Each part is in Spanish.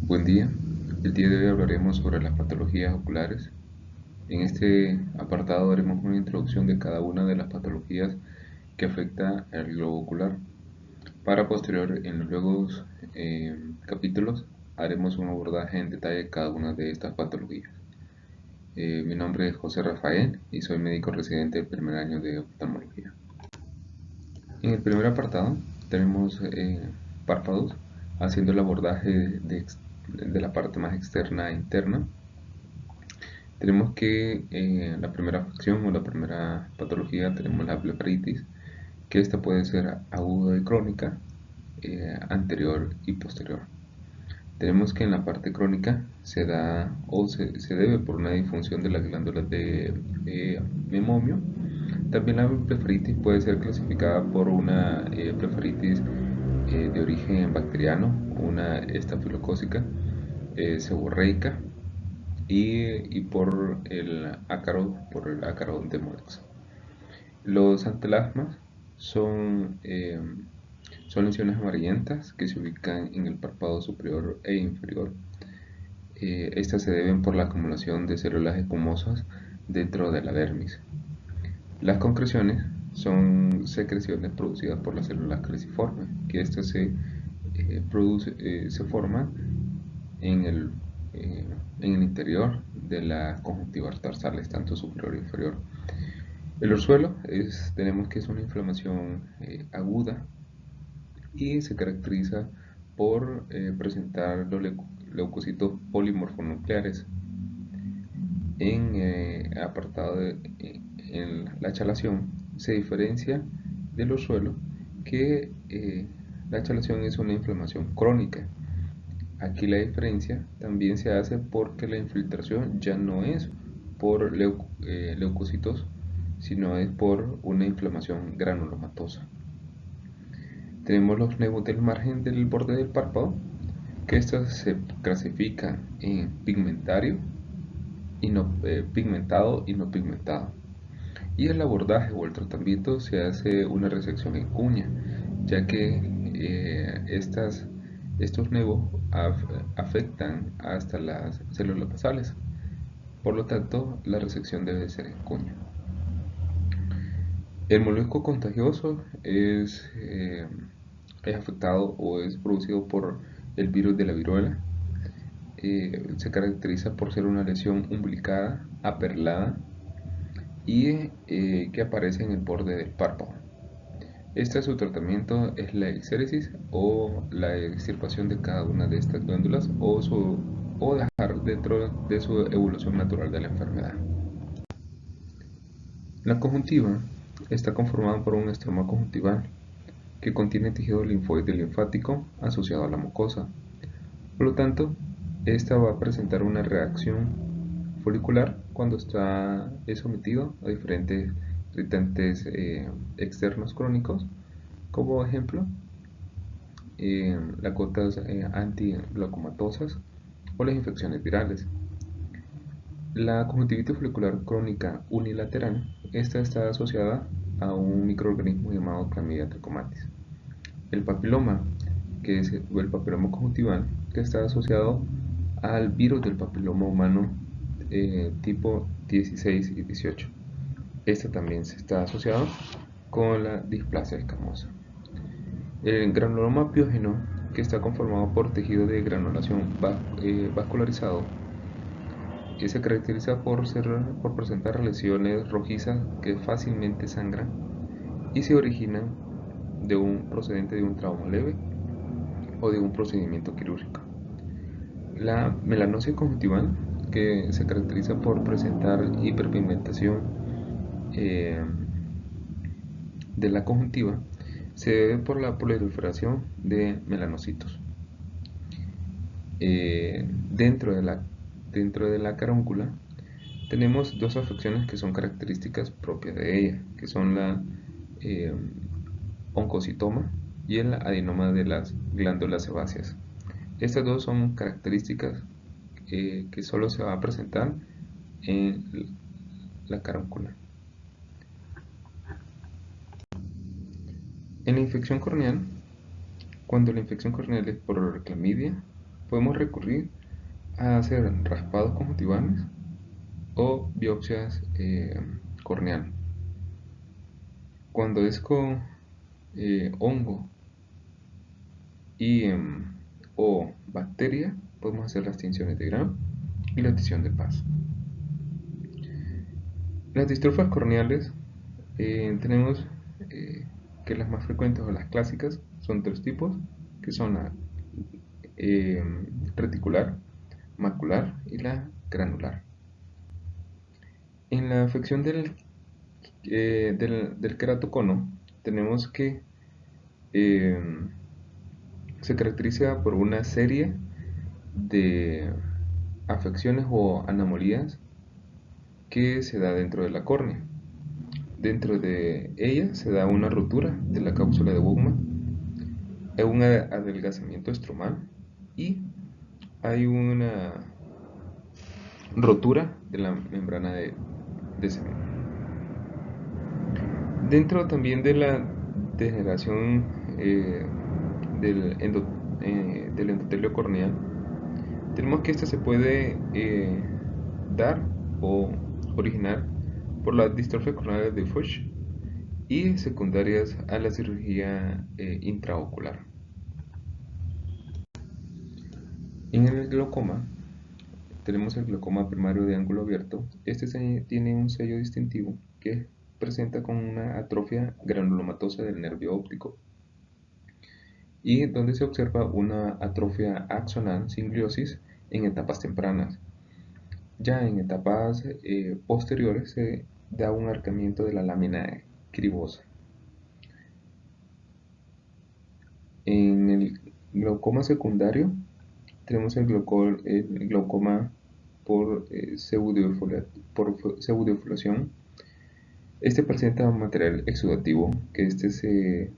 Buen día. El día de hoy hablaremos sobre las patologías oculares. En este apartado haremos una introducción de cada una de las patologías que afecta al globo ocular. Para posterior, en los luego capítulos, haremos un abordaje en detalle de cada una de estas patologías. Mi nombre es José Rafael y soy médico residente del primer año de oftalmología. En el primer apartado tenemos párpados, haciendo el abordaje de la parte más externa e interna. Tenemos que la primera afección o la primera patología tenemos la blefaritis, que esta puede ser aguda y crónica, anterior y posterior. Tenemos que en la parte crónica se da o se debe por una disfunción de las glándulas de memomio. También la blefaritis puede ser clasificada por una blefaritis de origen bacteriano, una estafilocócica, seborreica y por el ácaro de Molex. Los antelasmas son lesiones amarillentas que se ubican en el párpado superior e inferior. Estas se deben por la acumulación de células escumosas dentro de la dermis. Las concreciones son secreciones producidas por las células caliciformes, que estas se forman en el, eh, en el interior de las conjuntivas tarsales, tanto superior e inferior. El orzuelo tenemos que es una inflamación aguda y se caracteriza por presentar los leucocitos polimorfonucleares. En la chalación se diferencia del orzuelo que la chalación es una inflamación crónica. Aquí la diferencia también se hace porque la infiltración ya no es por leucocitos, sino es por una inflamación granulomatosa. Tenemos los nevos del margen del borde del párpado, que estos se clasifican en pigmentado y no pigmentado. Y el abordaje o el tratamiento se hace una resección en cuña, ya que estos nevos afectan hasta las células basales. Por lo tanto, la resección debe ser en cuña. El molusco contagioso es afectado o es producido por el virus de la viruela. Se caracteriza por ser una lesión umbilicada, aperlada y que aparece en el borde del párpado. Su tratamiento es la exéresis o la extirpación de cada una de estas glándulas o dejar dentro de su evolución natural de la enfermedad. La conjuntiva está conformada por un estroma conjuntival que contiene tejido linfoide linfático asociado a la mucosa. Por lo tanto, esta va a presentar una reacción folicular cuando es sometido a diferentes irritantes externos crónicos, como ejemplo, las gotas antiglocomatosas o las infecciones virales. La conjuntivitis folicular crónica unilateral, esta está asociada a un microorganismo llamado Clamidia trachomatis. El papiloma, que es el papiloma conjuntival, que está asociado al virus del papiloma humano tipo 16 y 18. Este también se está asociado con la displasia escamosa. El granuloma piógeno, que está conformado por tejido de granulación vascularizado, que se caracteriza por presentar lesiones rojizas que fácilmente sangran y se originan procedente de un trauma leve o de un procedimiento quirúrgico. La melanosis conjuntival, que se caracteriza por presentar hiperpigmentación eh, de la conjuntiva, se debe por la proliferación de melanocitos. Dentro de la carúncula tenemos dos afecciones que son características propias de ella, que son la eh, oncocitoma y el adenoma de las glándulas sebáceas. Estas dos son características que solo se va a presentar en la carúncula. En la infección corneal, cuando la infección corneal es por clamidia, podemos recurrir a hacer raspados conjuntivales o biopsias corneal. Cuando es con hongo y, o bacteria, podemos hacer las tinciones de Gram y la tinción de Paz. Las distrofas corneales tenemos que las más frecuentes o las clásicas son tres tipos, que son la reticular, macular y la granular. En la afección del queratocono tenemos que se caracteriza por una serie de afecciones o anomalías que se da dentro de la córnea. Dentro de ella se da una rotura de la cápsula de Bowman, un adelgazamiento estromal y hay una rotura de la membrana de semen. Dentro también de la degeneración del endotelio corneal, tenemos que esta se puede dar o originar por las distrofias corneales de Fuchs y secundarias a la cirugía intraocular. En el glaucoma tenemos el glaucoma primario de ángulo abierto. Este tiene un sello distintivo que presenta con una atrofia granulomatosa del nervio óptico y donde se observa una atrofia axonal sin gliosis en etapas tempranas. Ya en etapas posteriores se da un arqueamiento de la lámina cribosa. En el glaucoma secundario tenemos el glaucoma por pseudoefoliación. Este presenta un material exudativo que se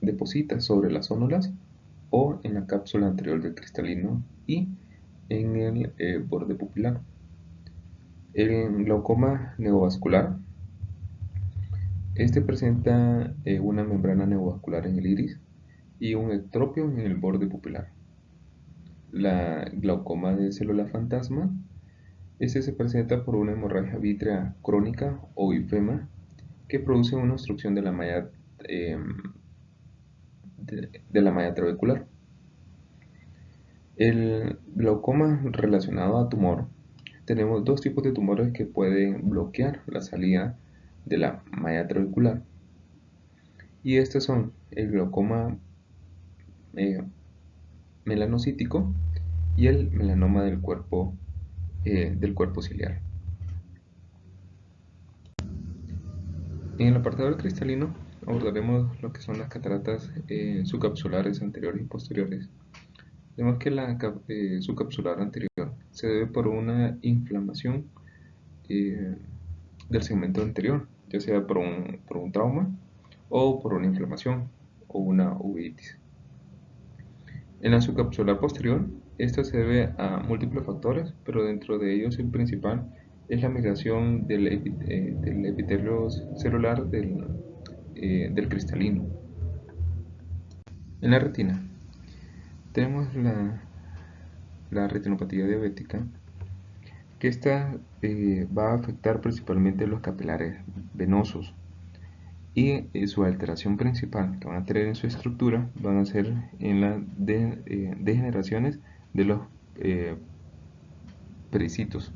deposita sobre las zónulas o en la cápsula anterior del cristalino y en el borde pupilar. El glaucoma neovascular, este presenta una membrana neovascular en el iris y un ectropio en el borde pupilar. La glaucoma de célula fantasma, este se presenta por una hemorragia vítrea crónica o ifema que produce una obstrucción de la malla trabecular. El glaucoma relacionado a tumor, tenemos dos tipos de tumores que pueden bloquear la salida de la malla trabecular y estos son el glaucoma melanocítico y el melanoma del cuerpo ciliar. En el apartado del cristalino abordaremos lo que son las cataratas subcapsulares anteriores y posteriores. Vemos que la subcapsular anterior se debe por una inflamación del segmento anterior, ya sea por un trauma o por una inflamación o una uveitis. En la subcapsular posterior, esta se debe a múltiples factores, pero dentro de ellos el principal es la migración del epitelio celular del cristalino. En la retina tenemos la retinopatía diabética, que esta va a afectar principalmente los capilares venosos y su alteración principal que van a tener en su estructura van a ser en las degeneraciones de los pericitos,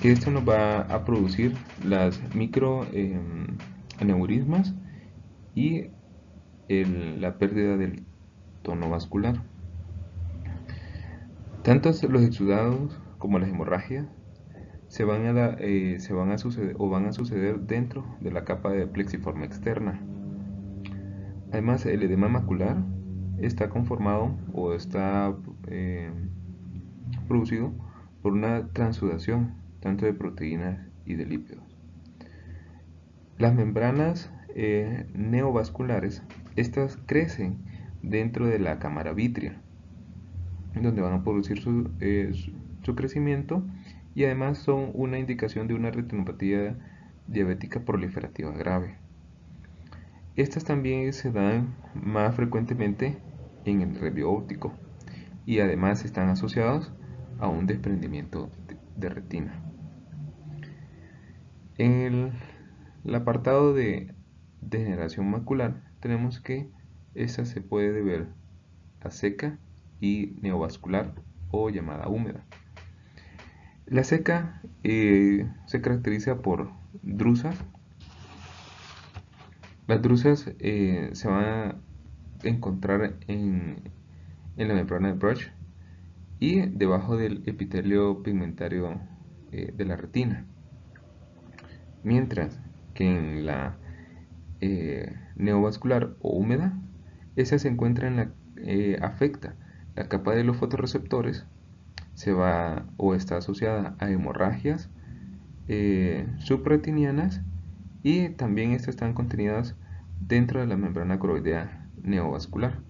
que esto nos va a producir las microaneurismas y la pérdida del tono vascular. Tanto los exudados como las hemorragias se van a suceder dentro de la capa de plexiforme externa. Además, el edema macular está conformado o está producido por una transudación tanto de proteínas y de lípidos. Las membranas neovasculares, estas crecen dentro de la cámara vítrea, donde van a producir su crecimiento y además son una indicación de una retinopatía diabética proliferativa grave. Estas también se dan más frecuentemente en el nervio óptico y además están asociados a un desprendimiento de retina. En el apartado de degeneración macular tenemos que esta se puede ver a seca y neovascular o llamada húmeda. La seca se caracteriza por drusas. Las drusas se van a encontrar en la membrana de Bruch y debajo del epitelio pigmentario de la retina. Mientras que en la neovascular o húmeda, esa se encuentra afecta la capa de los fotorreceptores, se va o está asociada a hemorragias subretinianas y también estas están contenidas dentro de la membrana coroidea neovascular.